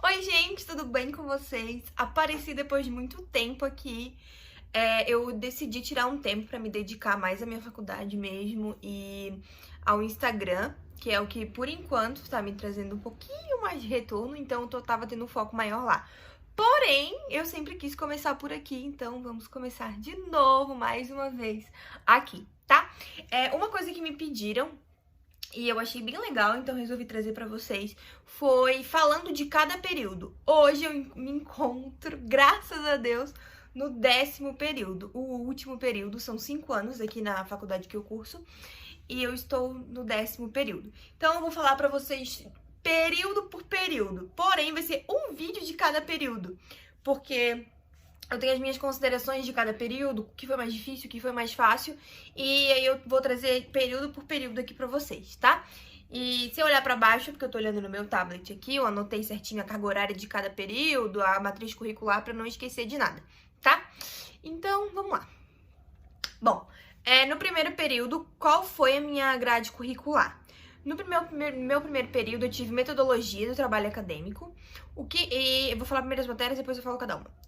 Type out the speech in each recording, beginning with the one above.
Oi, gente, tudo bem com vocês? Apareci depois de muito tempo aqui. Eu decidi tirar um tempo pra me dedicar mais à minha faculdade mesmo e ao Instagram, que é o que por enquanto tá me trazendo um pouquinho mais de retorno, então tava tendo um foco maior lá. Porém, eu sempre quis começar por aqui, então vamos começar de novo, mais uma vez, aqui, tá? Uma coisa que me pediram e eu achei bem legal, então resolvi trazer pra vocês, foi falando de cada período. Hoje eu me encontro, graças a Deus, no 10º período. O último período, são 5 anos aqui na faculdade que eu curso, e eu estou no 10º período. Então eu vou falar pra vocês período por período, porém vai ser um vídeo de cada período, porque eu tenho as minhas considerações de cada período, o que foi mais difícil, o que foi mais fácil, e aí eu vou trazer período por período aqui pra vocês, tá? E se eu olhar pra baixo, porque eu tô olhando no meu tablet aqui, eu anotei certinho a carga horária de cada período, a matriz curricular, pra não esquecer de nada, tá? Então, vamos lá. Bom, no primeiro período, qual foi a minha grade curricular? No meu primeiro período, eu tive metodologia do trabalho acadêmico, eu vou falar primeiro as matérias, depois eu falo cada uma.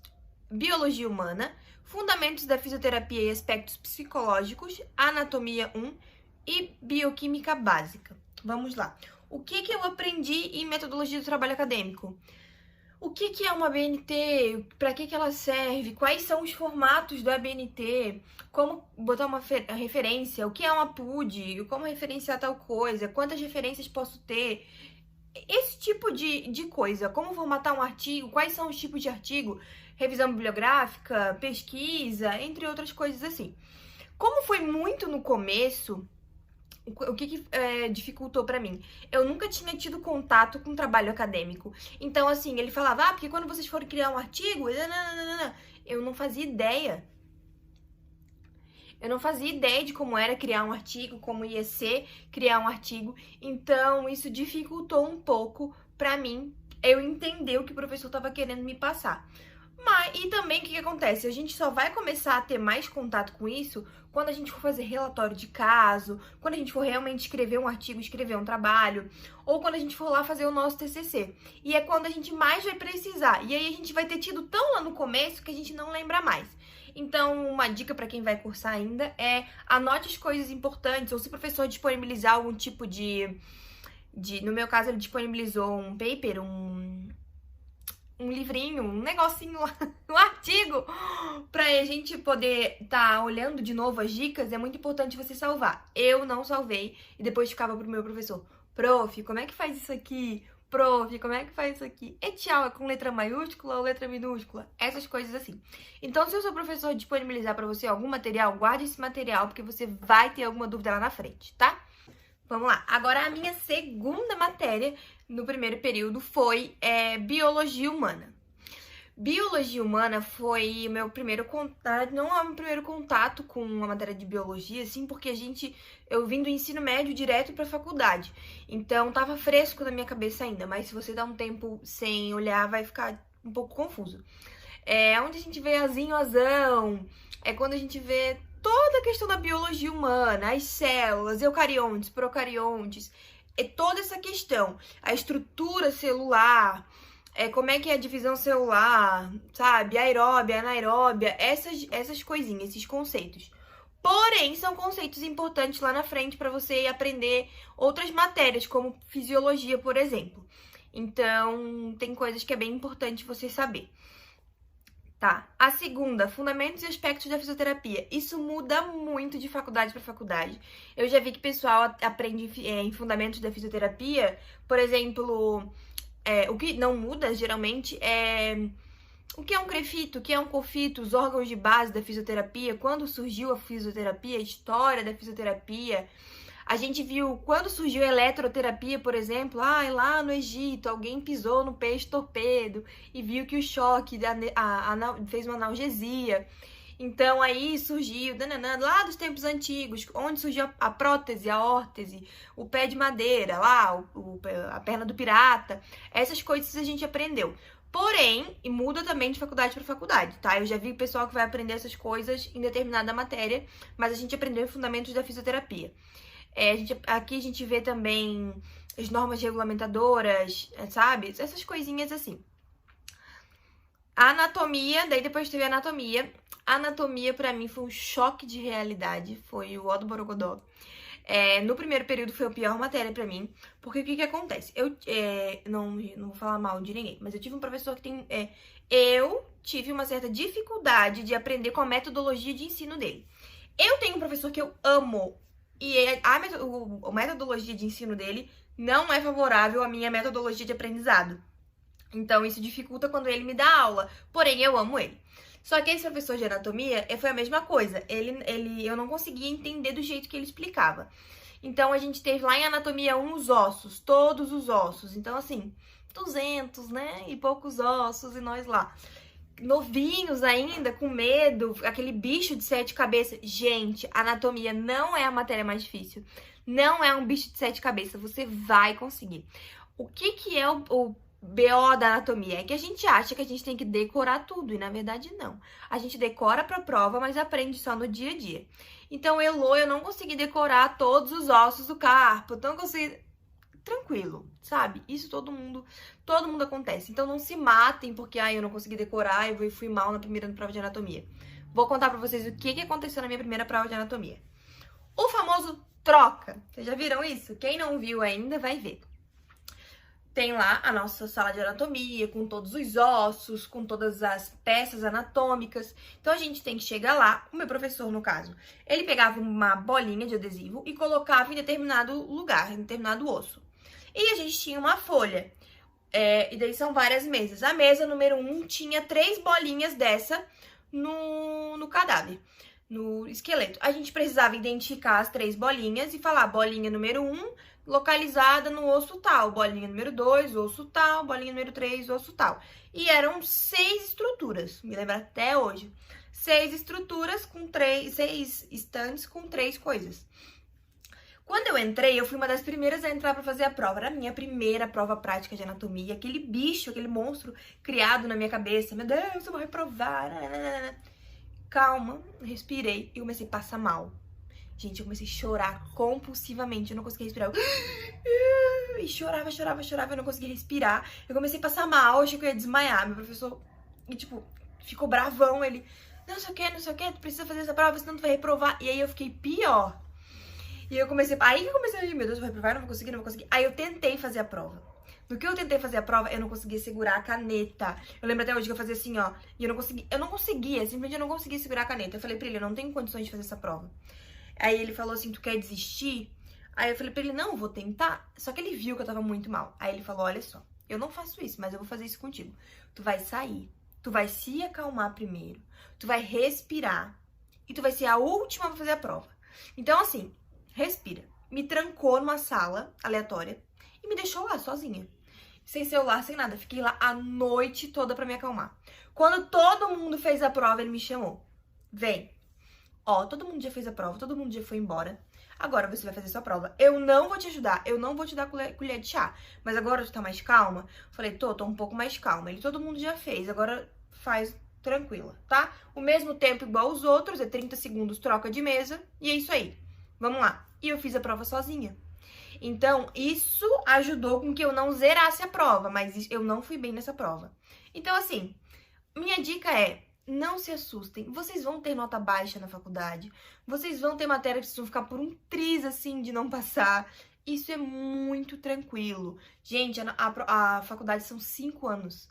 Biologia humana, fundamentos da fisioterapia e aspectos psicológicos, anatomia 1 e bioquímica básica. Vamos lá. O que eu aprendi em metodologia do trabalho acadêmico? O que é uma ABNT? Para que ela serve? Quais são os formatos do ABNT? Como botar uma referência? O que é uma PUD? Como referenciar tal coisa? Quantas referências posso ter? Esse tipo de coisa, como formatar um artigo, quais são os tipos de artigo, revisão bibliográfica, pesquisa, entre outras coisas assim. Como foi muito no começo, o que dificultou pra mim? Eu nunca tinha tido contato com trabalho acadêmico. Então, assim, ele falava, porque quando vocês forem criar um artigo, eu não fazia ideia. Eu não fazia ideia de como era criar um artigo, como ia ser criar um artigo. Então, isso dificultou um pouco pra mim eu entender o que o professor estava querendo me passar. E também o que acontece? A gente só vai começar a ter mais contato com isso quando a gente for fazer relatório de caso, quando a gente for realmente escrever um artigo, escrever um trabalho, ou quando a gente for lá fazer o nosso TCC. E é quando a gente mais vai precisar. E aí a gente vai ter tido tão lá no começo que a gente não lembra mais. Então, uma dica para quem vai cursar ainda é anote as coisas importantes, ou se o professor disponibilizar algum tipo no meu caso, ele disponibilizou um paper, um livrinho, um negocinho lá, um artigo, pra gente poder tá olhando de novo as dicas, é muito importante você salvar. Eu não salvei e depois ficava pro meu professor, prof, como é que faz isso aqui? Prof, como é que faz isso aqui? E tchau, é com letra maiúscula ou letra minúscula? Essas coisas assim. Então, se o seu professor disponibilizar pra você algum material, guarde esse material, porque você vai ter alguma dúvida lá na frente, tá? Vamos lá. Agora, a minha segunda matéria no primeiro período foi Biologia Humana. Biologia Humana foi o meu primeiro contato, não é o meu primeiro contato com uma matéria de biologia, assim, porque eu vim do ensino médio direto pra faculdade. Então, tava fresco na minha cabeça ainda, mas se você dá um tempo sem olhar, vai ficar um pouco confuso. É onde a gente vê azinho, azão, é quando a gente vê toda a questão da biologia humana, as células, eucariontes, procariontes, é toda essa questão, a estrutura celular, como é que é a divisão celular, sabe, aeróbia, anaeróbia, essas coisinhas, esses conceitos. Porém, são conceitos importantes lá na frente para você aprender outras matérias, como fisiologia, por exemplo. Então, tem coisas que é bem importante você saber. Tá. A segunda, fundamentos e aspectos da fisioterapia. Isso muda muito de faculdade para faculdade. Eu já vi que o pessoal aprende em fundamentos da fisioterapia, por exemplo, o que não muda geralmente é o que é um crefito, o que é um cofito, os órgãos de base da fisioterapia, quando surgiu a fisioterapia, a história da fisioterapia. A gente viu quando surgiu a eletroterapia, por exemplo, lá no Egito, alguém pisou no peixe torpedo e viu que o choque fez uma analgesia. Então aí surgiu, lá dos tempos antigos, onde surgiu a prótese, a órtese, o pé de madeira, lá, a perna do pirata. Essas coisas a gente aprendeu. Porém, e muda também de faculdade para faculdade, tá? Eu já vi pessoal que vai aprender essas coisas em determinada matéria, mas a gente aprendeu em fundamentos da fisioterapia. Aqui a gente vê também as normas regulamentadoras, sabe? Essas coisinhas assim. A anatomia, daí depois teve a anatomia. A anatomia, pra mim, foi um choque de realidade. Foi o ó do Borogodó. No primeiro período foi a pior matéria pra mim, porque o que que acontece? Não vou falar mal de ninguém, mas eu tive um professor que eu tive uma certa dificuldade de aprender com a metodologia de ensino dele. Eu tenho um professor que eu amo, e a metodologia de ensino dele não é favorável à minha metodologia de aprendizado. Então, isso dificulta quando ele me dá aula, porém eu amo ele. Só que esse professor de anatomia foi a mesma coisa. Eu não conseguia entender do jeito que ele explicava. Então, a gente teve lá em anatomia os ossos, todos os ossos. Então, assim, 200, né? E poucos ossos, e nós lá. Novinhos ainda, com medo, aquele bicho de 7 cabeças. Gente, anatomia não é a matéria mais difícil. Não é um bicho de 7 cabeças. Você vai conseguir. O que é o BO da anatomia? É que a gente acha que a gente tem que decorar tudo, e na verdade não. A gente decora pra prova, mas aprende só no dia a dia. Então, eu não consegui decorar todos os ossos do carpo, então eu consegui... Tranquilo, sabe? Isso todo mundo acontece. Então não se matem porque eu não consegui decorar, eu fui mal na primeira prova de anatomia. Vou contar pra vocês o que aconteceu na minha primeira prova de anatomia. O famoso troca. Vocês já viram isso? Quem não viu ainda vai ver. Tem lá a nossa sala de anatomia, com todos os ossos, com todas as peças anatômicas. Então, a gente tem que chegar lá, o meu professor, no caso, ele pegava uma bolinha de adesivo e colocava em determinado lugar, em determinado osso. E a gente tinha uma folha, e daí são várias mesas. A mesa número 1 tinha 3 bolinhas dessa no cadáver, no esqueleto. A gente precisava identificar as 3 bolinhas e falar bolinha número 1, localizada no osso tal, bolinha número 2, osso tal, bolinha número 3, osso tal. E eram 6 estruturas, me lembro até hoje. 6 estruturas com 6 estantes com 3 coisas. Quando eu entrei, eu fui uma das primeiras a entrar pra fazer a prova. Era a minha primeira prova prática de anatomia. Aquele bicho, aquele monstro criado na minha cabeça. Meu Deus, eu vou reprovar. Calma, respirei e comecei a passar mal. Gente, eu comecei a chorar compulsivamente, eu não conseguia respirar. E chorava, eu não conseguia respirar. Eu comecei a passar mal, achei que eu ia desmaiar. Meu professor, ficou bravão, ele... Não sei o que, tu precisa fazer essa prova, senão tu vai reprovar. E aí eu fiquei pior. E eu comecei... Aí que eu comecei a... Meu Deus, eu vou reprovar, não vou conseguir. Aí eu tentei fazer a prova. No que eu tentei fazer a prova, eu não conseguia segurar a caneta. Eu lembro até hoje que eu fazia assim, ó. E eu não conseguia, simplesmente eu não conseguia segurar a caneta. Eu falei pra ele, eu não tenho condições de fazer essa prova. Aí ele falou assim, tu quer desistir? Aí eu falei pra ele, não, eu vou tentar. Só que ele viu que eu tava muito mal. Aí ele falou, olha só, eu não faço isso, mas eu vou fazer isso contigo. Tu vai sair, tu vai se acalmar primeiro, tu vai respirar e tu vai ser a última pra fazer a prova. Então assim, respira. Me trancou numa sala aleatória e me deixou lá sozinha. Sem celular, sem nada. Fiquei lá a noite toda pra me acalmar. Quando todo mundo fez a prova, ele me chamou. Vem. Ó, todo mundo já fez a prova, todo mundo já foi embora. Agora você vai fazer sua prova. Eu não vou te ajudar, eu não vou te dar colher de chá. Mas agora tu tá mais calma? Falei, tô um pouco mais calma. Todo mundo já fez, agora faz tranquila, tá? O mesmo tempo igual os outros, é 30 segundos, troca de mesa. E é isso aí. Vamos lá. E eu fiz a prova sozinha. Então, isso ajudou com que eu não zerasse a prova, mas eu não fui bem nessa prova. Então, assim, minha dica é... Não se assustem, vocês vão ter nota baixa na faculdade, vocês vão ter matéria que vocês vão ficar por um triz, assim, de não passar. Isso é muito tranquilo. Gente, a faculdade são 5 anos.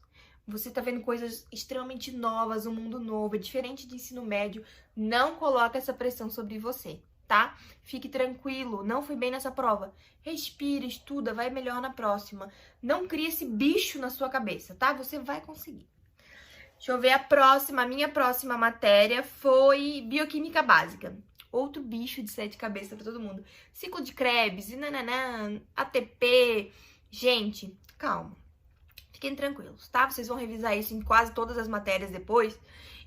Você tá vendo coisas extremamente novas, um mundo novo, é diferente de ensino médio. Não coloca essa pressão sobre você, tá? Fique tranquilo, não fui bem nessa prova. Respira, estuda, vai melhor na próxima. Não crie esse bicho na sua cabeça, tá? Você vai conseguir. Deixa eu ver a minha próxima matéria foi Bioquímica Básica. Outro bicho de 7 cabeças pra todo mundo. Ciclo de Krebs, ATP. Gente, calma. Fiquem tranquilos, tá? Vocês vão revisar isso em quase todas as matérias depois.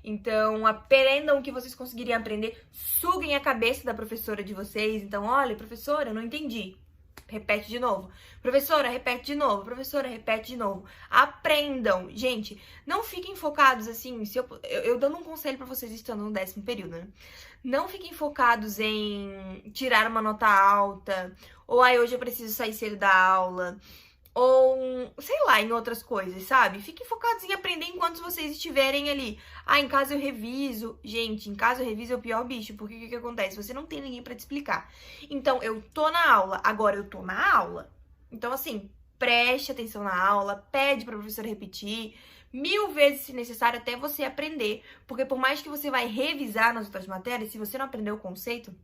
Então, aprendam o que vocês conseguirem aprender. Suguem a cabeça da professora de vocês. Então, olha, professora, eu não entendi. repete de novo. Professora, repete de novo. Professora, repete de novo. Aprendam. Gente, não fiquem focados assim, se eu dando um conselho pra vocês estando no 10º período, né? Não fiquem focados em tirar uma nota alta, ou aí hoje eu preciso sair cedo da aula, ou sei lá, em outras coisas, sabe? Fiquem focados em aprender enquanto vocês estiverem ali. Ah, em casa eu reviso. Gente, em casa eu reviso é o pior bicho, porque o que acontece? Você não tem ninguém pra te explicar. Então, eu tô na aula, agora eu tô na aula. Então, assim, preste atenção na aula, pede pra professora repetir 1000 vezes se necessário até você aprender. Porque por mais que você vai revisar nas outras matérias, se você não aprender o conceito,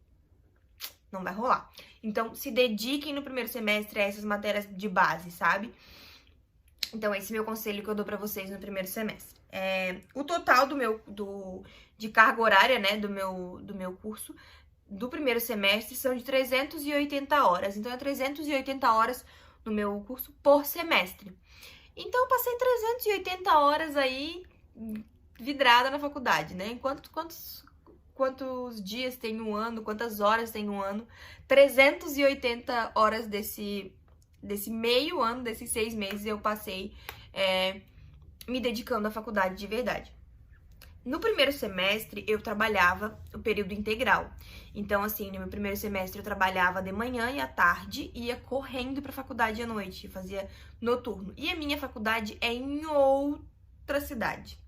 não vai rolar. Então, se dediquem no primeiro semestre a essas matérias de base, sabe? Então, esse é o meu conselho que eu dou pra vocês no primeiro semestre. O total de carga horária, né, do meu curso, do primeiro semestre, são de 380 horas. Então, é 380 horas no meu curso por semestre. Então, eu passei 380 horas aí vidrada na faculdade, né? Quantos dias tem um ano, quantas horas tem um ano? 380 horas desse meio ano, desses 6 meses, eu passei me dedicando à faculdade de verdade. No primeiro semestre, eu trabalhava o período integral. Então, assim, no meu primeiro semestre, eu trabalhava de manhã e à tarde, ia correndo pra faculdade à noite, fazia noturno. E a minha faculdade é em outra cidade.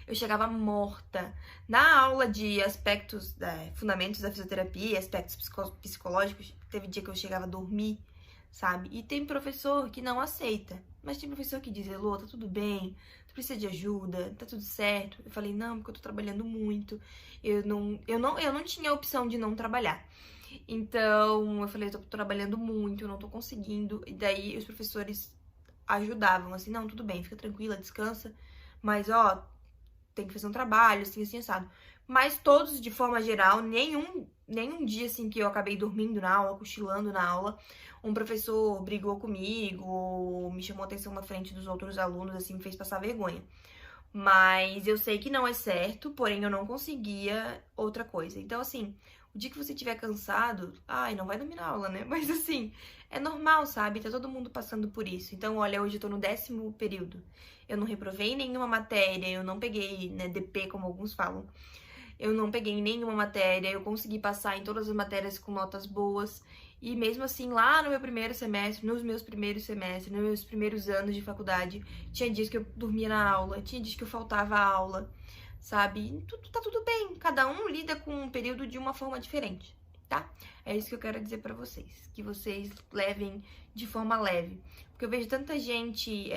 Eu chegava morta. Na aula de aspectos, fundamentos da fisioterapia, aspectos psicológicos, teve dia que eu chegava a dormir, sabe? E tem professor que não aceita. Mas tem professor que diz, Elô, tá tudo bem, tu precisa de ajuda, tá tudo certo. Eu falei, não, porque eu tô trabalhando muito. Eu não tinha a opção de não trabalhar. Então, eu falei, eu tô trabalhando muito, eu não tô conseguindo. E daí os professores ajudavam, assim, não, tudo bem, fica tranquila, descansa. Mas, ó, tem que fazer um trabalho, assim, assado. Mas todos, de forma geral, nenhum dia, assim, que eu acabei dormindo na aula, cochilando na aula, um professor brigou comigo, ou me chamou atenção na frente dos outros alunos, assim, me fez passar vergonha. Mas eu sei que não é certo, porém eu não conseguia outra coisa. Então, assim, o dia que você estiver cansado, ai, não vai dormir na aula, né? Mas, assim, é normal, sabe? Tá todo mundo passando por isso. Então, olha, hoje eu tô no 10º período. Eu não reprovei nenhuma matéria, eu não peguei, né, DP, como alguns falam. Eu não peguei nenhuma matéria, eu consegui passar em todas as matérias com notas boas. E mesmo assim, lá no meu primeiro semestre, nos meus primeiros semestres, nos meus primeiros anos de faculdade, tinha dias que eu dormia na aula, tinha dias que eu faltava aula, sabe? E tá tudo bem, cada um lida com um período de uma forma diferente, tá? É isso que eu quero dizer pra vocês, que vocês levem de forma leve. Porque eu vejo tanta gente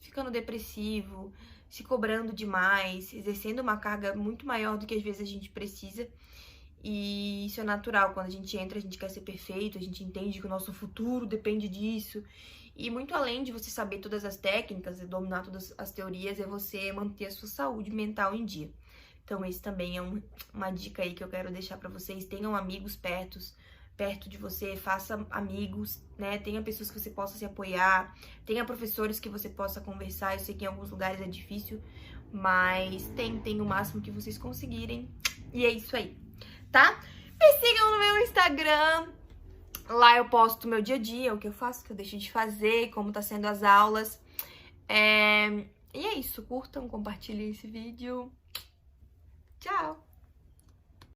ficando depressivo, se cobrando demais, exercendo uma carga muito maior do que às vezes a gente precisa. E isso é natural, quando a gente entra, a gente quer ser perfeito, a gente entende que o nosso futuro depende disso. E muito além de você saber todas as técnicas e dominar todas as teorias, é você manter a sua saúde mental em dia. Então, esse também é uma dica aí que eu quero deixar pra vocês. Tenham amigos perto de você, faça amigos, né? Tenha pessoas que você possa se apoiar, tenha professores que você possa conversar. Eu sei que em alguns lugares é difícil, mas tentem o máximo que vocês conseguirem. E é isso aí, tá? Me sigam no meu Instagram. Lá eu posto o meu dia a dia, o que eu faço, o que eu deixo de fazer, como tá sendo as aulas. E é isso, curtam, compartilhem esse vídeo. Tchau!